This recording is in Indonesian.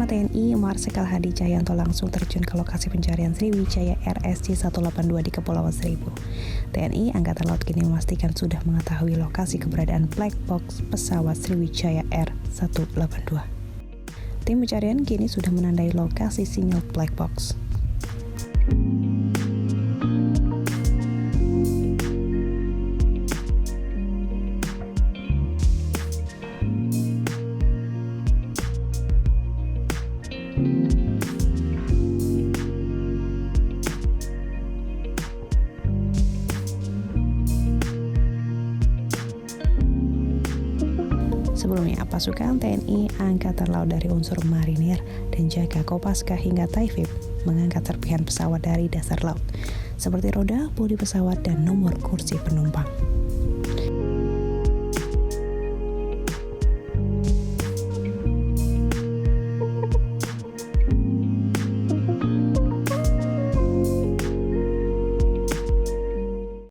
Panglima TNI Marsekal Hadi Tjahjanto langsung terjun ke lokasi pencarian Sriwijaya Air SC-182 di Kepulauan Seribu. TNI Angkatan Laut kini memastikan sudah mengetahui lokasi keberadaan black box pesawat Sriwijaya Air 182. Tim pencarian kini sudah menandai lokasi sinyal black box. Sebelumnya, pasukan TNI Angkatan Laut dari unsur marinir dan jaga Kopaska hingga Taifib mengangkat serpihan pesawat dari dasar laut, seperti roda, bodi pesawat, dan nomor kursi penumpang.